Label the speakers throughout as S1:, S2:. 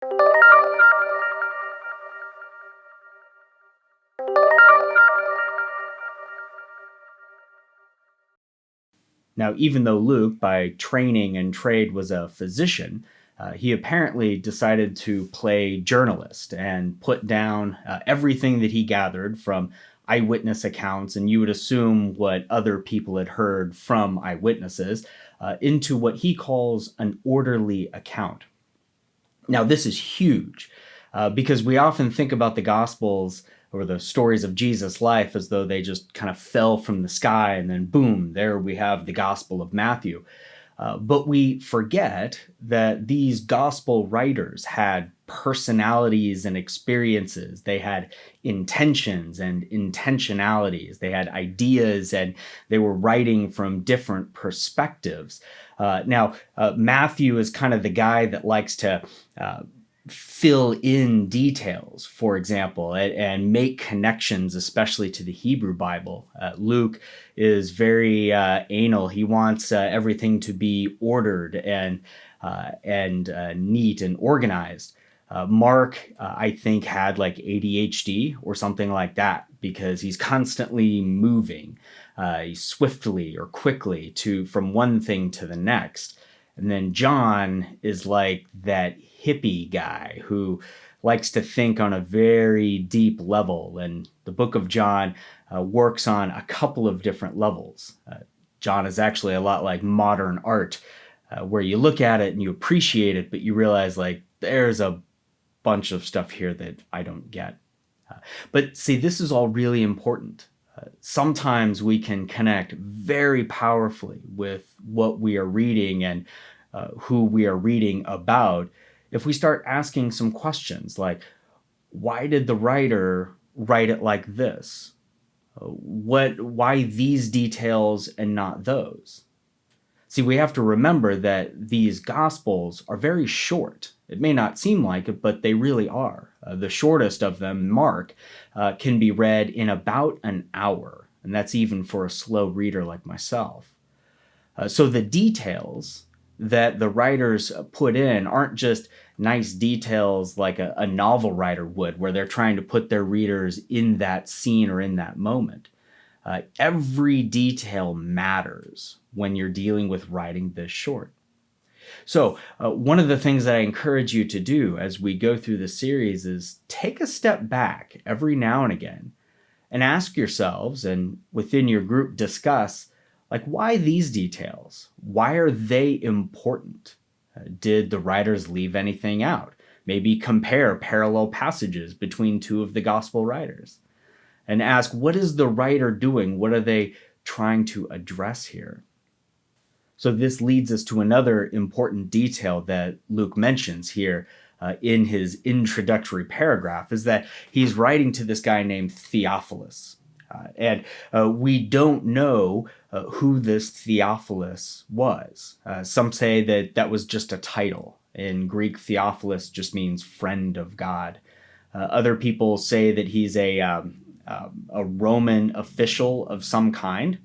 S1: Now, even though Luke, by training and trade, was a physician, he apparently decided to play journalist and put down everything that he gathered from eyewitness accounts, and you would assume what other people had heard from eyewitnesses, into what he calls an orderly account. Now, this is huge because we often think about the Gospels or the stories of Jesus' life as though they just kind of fell from the sky and then boom, there we have the Gospel of Matthew. But we forget that these Gospel writers had personalities and experiences. They had intentions and intentionalities. They had ideas and they were writing from different perspectives. Matthew is kind of the guy that likes to fill in details, for example, and make connections, especially to the Hebrew Bible. Luke is very anal. He wants everything to be ordered and neat and organized. Mark, I think, had like ADHD or something like that because he's constantly moving swiftly or quickly from one thing to the next. And then John is like that hippie guy who likes to think on a very deep level. And the book of John works on a couple of different levels. John is actually a lot like modern art, where you look at it and you appreciate it, but you realize like there's a bunch of stuff here that I don't get. But see, this is all really important. Sometimes we can connect very powerfully with what we are reading and who we are reading about if we start asking some questions like, why did the writer write it like this? Why these details and not those? See, we have to remember that these Gospels are very short. It may not seem like it, but they really are. The shortest of them, Mark, can be read in about an hour, and that's even for a slow reader like myself. So the details that the writers put in aren't just nice details like a novel writer would, where they're trying to put their readers in that scene or in that moment. Every detail matters when you're dealing with writing this short. So one of the things that I encourage you to do as we go through the series is take a step back every now and again and ask yourselves, and within your group discuss, like, why these details? Why are they important? Did the writers leave anything out? Maybe compare parallel passages between two of the gospel writers and ask, what is the writer doing? What are they trying to address here? So this leads us to another important detail that Luke mentions here in his introductory paragraph, is that he's writing to this guy named Theophilus. And we don't know who this Theophilus was. Some say that that was just a title. In Greek, Theophilus just means friend of God. Other people say that he's a Roman official of some kind,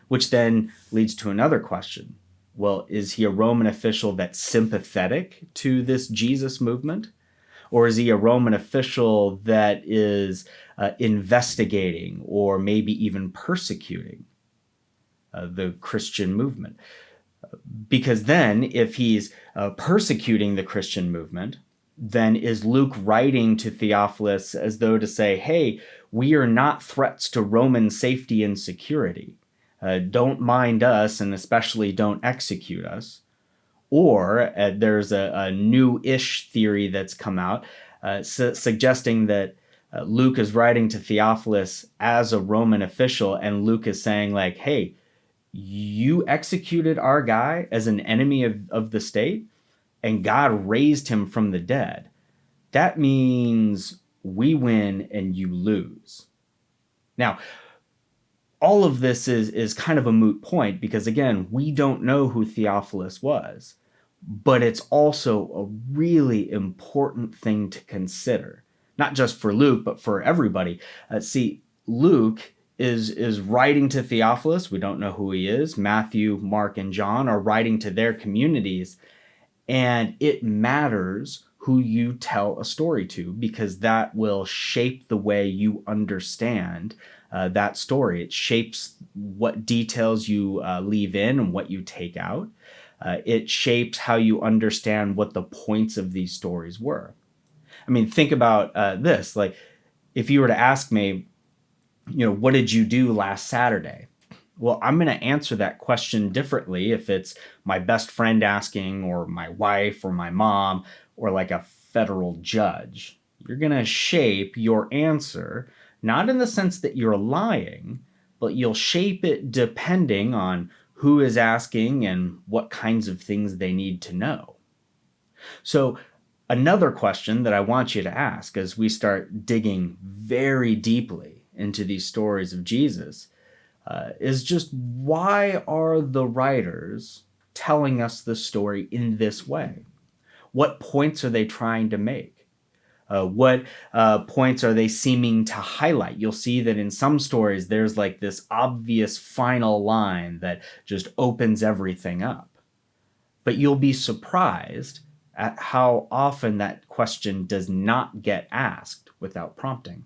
S1: which then leads to another question. Well, is he a Roman official that's sympathetic to this Jesus movement? Or is he a Roman official that is investigating or maybe even persecuting the Christian movement? Because then if he's persecuting the Christian movement, then is Luke writing to Theophilus as though to say, hey, we are not threats to Roman safety and security. Don't mind us, and especially don't execute us. Or there's a new-ish theory that's come out suggesting that Luke is writing to Theophilus as a Roman official, and Luke is saying like, hey, you executed our guy as an enemy of the state, and God raised him from the dead. That means we win and you lose. Now, all of this is kind of a moot point because, again, we don't know who Theophilus was. But it's also a really important thing to consider, not just for Luke, but for everybody. See, Luke is writing to Theophilus. We don't know who he is. Matthew, Mark, and John are writing to their communities. And it matters who you tell a story to, because that will shape the way you understand that story. It shapes what details you leave in and what you take out. It shapes how you understand what the points of these stories were. I mean, think about this. Like, if you were to ask me, what did you do last Saturday? Well, I'm going to answer that question differently if it's my best friend asking, or my wife, or my mom, or like a federal judge. You're going to shape your answer, not in the sense that you're lying, but you'll shape it depending on who is asking and what kinds of things they need to know. So, another question that I want you to ask as we start digging very deeply into these stories of Jesus is just, why are the writers telling us the story in this way? What points are they trying to make? What points are they seeming to highlight? You'll see that in some stories, there's like this obvious final line that just opens everything up. But you'll be surprised at how often that question does not get asked without prompting.